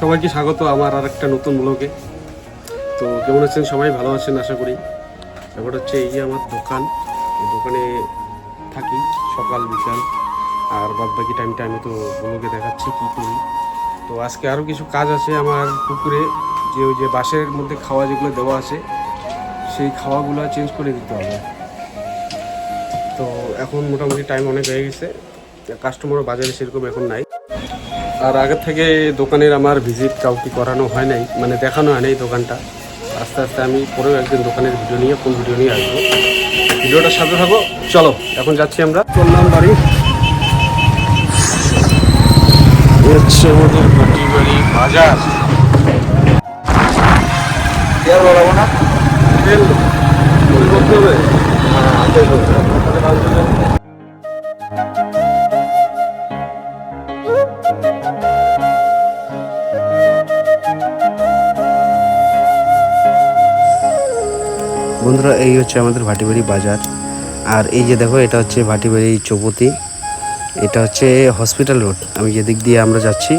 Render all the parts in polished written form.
সবাইকে স্বাগত আমার আরেকটা নতুন ব্লগে। তো কেমন আছেন সবাই? ভালো আছেন আশা করি। ব্যাপারটা হচ্ছে এই যে আমার দোকান, এই দোকানে থাকি সকাল বিকাল, আর বাদ বাকি টাইমটা আমি তো ব্লগে দেখাচ্ছি কী করি। তো আজকে আরও কিছু কাজ আছে আমার পুকুরে, যে ওই যে বাঁশের মধ্যে খাওয়া যেগুলো দেওয়া আছে সেই খাওয়াগুলো চেঞ্জ করে দিতে হবে। তো এখন মোটামুটি টাইম অনেক হয়ে গেছে, কাস্টমারও বাজারে সেরকম এখন নাই। আর আগের থেকে দোকানের আমার ভিজিট কাউকে করানো হয় নাই, মানে দেখানো হয় নাই দোকানটা। আস্তে আস্তে আমি পরেও একদিন দোকানের ভিডিও নিয়ে ফুল ভিডিও নিয়ে আসবো। ভিডিওটার সাথে থাকো। চলো এখন যাচ্ছি আমরা, চললাম বাড়ি। হচ্ছে আমাদের ভাটি বাড়ি বাজার। বলাবো না তেল করতে হবে। বন্ধুরা, এই হচ্ছে আমাদের ভাটিবাড়ি বাজার। আর এই যে দেখো, এটা হচ্ছে ভাটিবাড়ি চৌপতি, এটা হচ্ছে হসপিটাল রোড। আমি যেদিক দিয়ে আমরা যাচ্ছি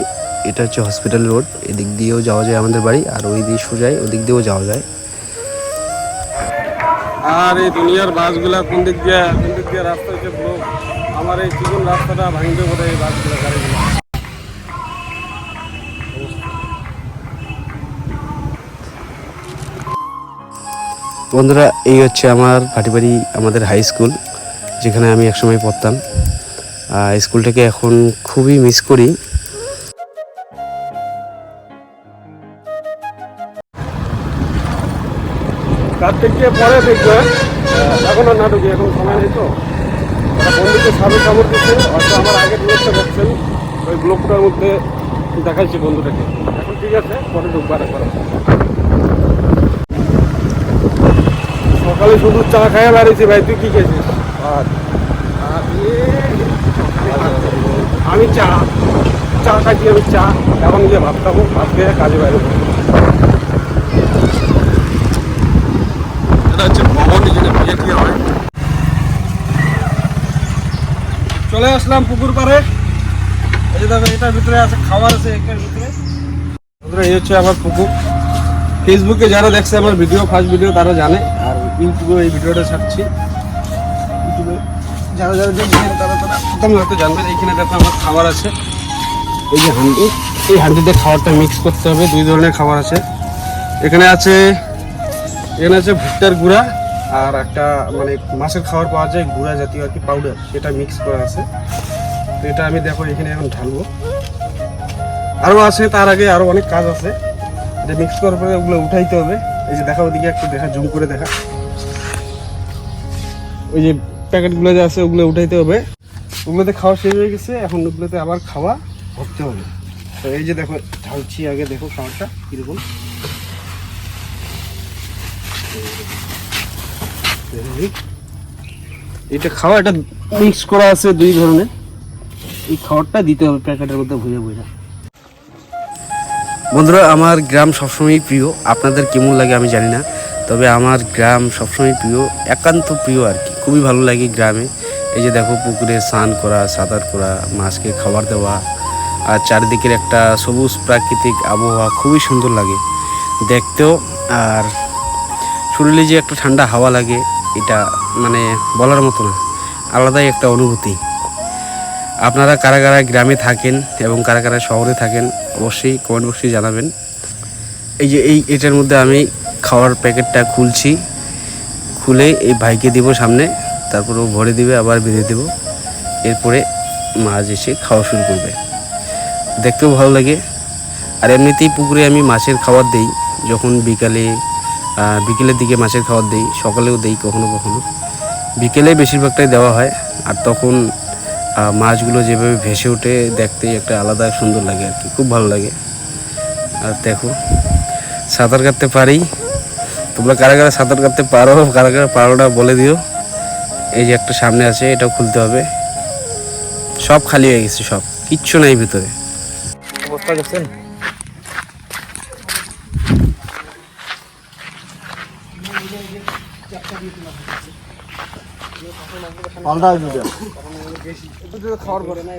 এটা হচ্ছে হসপিটাল রোড। এদিক দিয়েও যাওয়া যায় আমাদের বাড়ি, আর ওই দিক সোজাই ওদিক দিয়েও যাওয়া যায়। আর এই দুনিয়ার বাসগুলা কোন দিক দিয়ে রাস্তা হচ্ছে ব্লক। আমার এই চিকন রাস্তাটা ভাঙবে বোধ হয় এই বাসগুলো, গাড়িগুলো। বন্ধুরা, এই হচ্ছে আমার ভাটিবাড়ি, আমাদের হাই স্কুল, যেখানে আমি একসময় পড়তাম। স্কুলটাকে এখন খুবই মিস করি। তার থেকে পরে দেখবে, এখন আর নাটকে এখন সময় নেই। তো বন্ধুকে সাবে খবর দিচ্ছে, হয়তো আমার আগের ব্লগটা দেখছেন, ওই ব্লগটার মধ্যে দেখাচ্ছি বন্ধুটাকে। এখন ঠিক আছে, পরে ঢুকবার একবার। সকালে শুধু চা খাইয়ে বাড়িয়েছি। ভাই তুই কি খেয়েছিস? আমি চা খাইছি। আমি চা এখন গিয়ে ভাত খাবো, ভাত খেয়ে কাজে বাইরে। এটা হচ্ছে ভবন, যেটা বিয়ে টিয়ে হয়। চলে আসলাম পুকুর পাড়ে। এই যে দেখো, এটার ভিতরে আছে খাবার, আছে এটার ভিতরে। এই হচ্ছে আমার পুকুর। ফেসবুকে যারা দেখছে আমার ভিডিও, ফার্স্ট ভিডিও, তারা জানে। আর ইউটিউবে এই ভিডিওটা ছাড়ছি। ইউটিউবে যারা দেখবেন তারা প্রথমে হয়তো জানবেন। এইখানে দেখো আমার খাবার আছে, এই যে হাঁড়ি। এই হাঁড়িতে খাবারটা মিক্স করতে হবে। দুই ধরনের খাবার আছে এখানে। আছে ভুট্টার গুঁড়া, আর একটা মানে মাছের খাবার পাওয়া যায় গুঁড়া জাতীয় আর কি, পাউডার, সেটা মিক্স করা আছে। তো এটা আমি দেখো এখানে এখন ঢালবো। আরও আছে, তার আগে আরও অনেক কাজ আছে। এটা মিক্স করার পরে ওগুলো উঠাইতে হবে। এই যে দেখা, ওদিকে একটু দেখা, জুম করে দেখা। ওই যে প্যাকেটগুলো যে আছে ওগুলো উঠাইতে হবে। ওগুলোতে খাওয়া শেষ হয়ে গেছে, এখন ওগুলোতে আবার খাওয়া ভরতে হবে। তো এই যে দেখো ঢালছি, আগে দেখো খাবারটা কীরকম। এটা খাওয়া, এটা মিক্স করা আছে দুই ধরনের। এই খাবারটা দিতে হবে প্যাকেটের মধ্যে ভুঁজে ভুঁজে। বন্ধুরা, আমার গ্রাম সবসময় প্রিয়। আপনাদের কেমন লাগে আমি জানি না, তবে আমার গ্রাম সবসময় প্রিয়, একান্ত প্রিয় আর কি। খুবই ভালো লাগে গ্রামে। এই যে দেখো, পুকুরে স্নান করা, সাঁতার করা, মাছকে খাবার দেওয়া, আর চারিদিকের একটা সবুজ প্রাকৃতিক আবহাওয়া খুবই সুন্দর লাগে দেখতেও। আর শরীরে যে একটা ঠান্ডা হাওয়া লাগে, এটা মানে বলার মতো না, আলাদাই একটা অনুভূতি। আপনারা কারা কারা গ্রামে থাকেন এবং কারা কারা শহরে থাকেন অবশ্যই কমেন্ট বক্সে জানাবেন। এই যে এটার মধ্যে আমি খাওয়ার প্যাকেটটা খুলছি, খুলে এই ভাইকে দিব সামনে, তারপর ও ভরে দিবে, আবার বেঁধে দেব। এরপরে মাছ এসে খাওয়া শুরু করবে। দেখতেও ভালো লাগে। আর এমনিতেই পুকুরে আমি মাছের খাবার দেই, যখন বিকেলের দিকে মাছের খাবার দেই, সকালেও দেই কখনো কখনো। বিকেলে বেশিরভাগটাই দেওয়া হয়। আর তখন মাছগুলো যেভাবে ভেসে ওঠে, দেখতেই একটা আলাদা সুন্দর লাগে আর কি, খুব ভালো লাগে। আর দেখো, সাঁতার কাটতে পারি। তোমরা কারা কারা সাঁতার কাটতে পারো, কারা কারা পারো না বলে দিও। এই যে একটা সামনে আছে, এটাও খুলতে হবে। সব খালি হয়ে গেছে, সব কিচ্ছু নাই ভিতরে। অবস্থা দেখছেন? খাওয়ার পরে না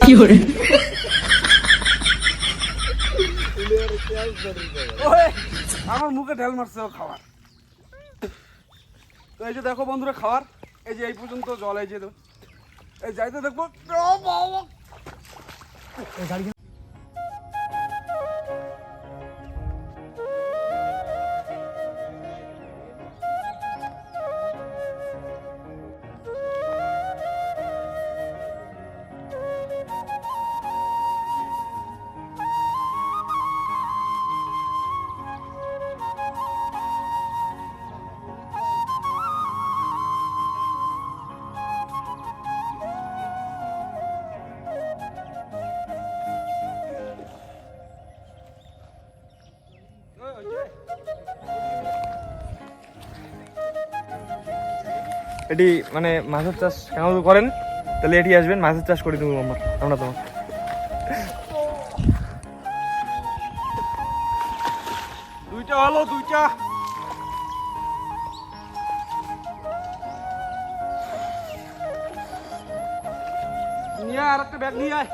কি করে আমার মুখে ঢেল মারছে ও খাবার। তো এই যে দেখো বন্ধুরা খাবার, এই যে এই পর্যন্ত জল, এই যে এই যাইতে দেখবো এটি মানে মাছের চাষ কেন করেন তাহলে এটি আসবেন, মাছের চাষ করে দেবো আমরা তোমার। দুইটা হলো, দুইটা নিয়ে আর একটা ব্যাগ নিয়ে আয়।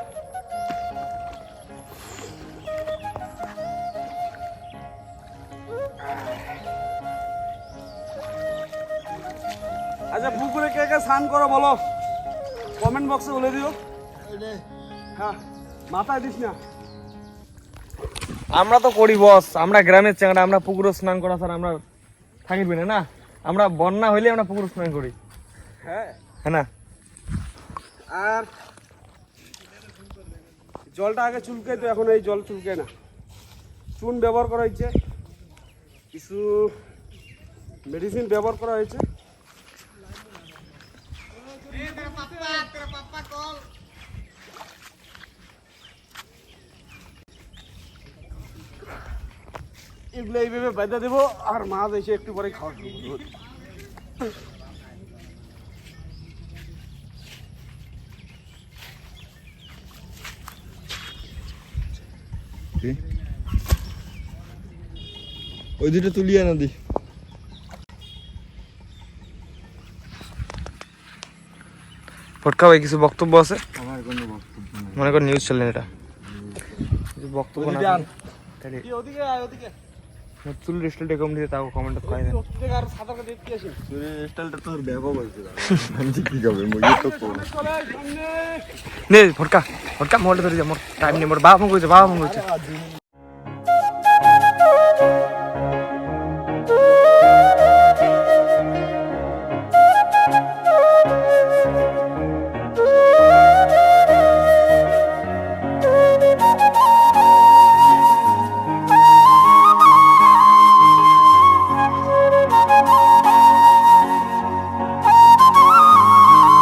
আচ্ছা পুকুরে কে কে স্নান করো বলো, কমেন্ট বক্সে বলে দিও। হ্যাঁ মাথায় দিস না। আমরা তো করি বস, আমরা গ্রামের চ্যাংড়া, আমরা পুকুরে স্নান করা স্যার আমরা থাকিবি না। আমরা বন্যা হইলে আমরা পুকুরে স্নান করি। হ্যাঁ হ্যাঁ না, আর জলটা আগে চুলকে, তো এখন এই জল চুলকে না, চুন ব্যবহার করা হয়েছে, কিছু মেডিসিন ব্যবহার করা হয়েছে। এগুলো এইভাবে বেঁধে দেবো, আর মাছ এসে একটু পরে খাওয়া শুরু করবো। ওই দুটো তুলিয়ে না দি। ফটকা ভাই কিছু বক্তব্য আছে? আমার কোনো বক্তব্য নেই। মনে কর নিউজ চ্যানেল এটা, বক্তব্য না তাহলে ওদিকে আয়, ওদিকে চুল রেস্টুরেন্টে কম দিতে তাও কমেন্ট করে দেন। ওদিকে আর সাঁতার কাটে দেখতে আসি। তোর স্টাইলটা তোর ব্যাপক হয়েছে। আমি কি করবে মই তো করব। চলে আয় সামনে। নে ফটকা মোবাইলটা ধরে যা, মোর টাইম নেই, মোর বাবা ফোন করেছে।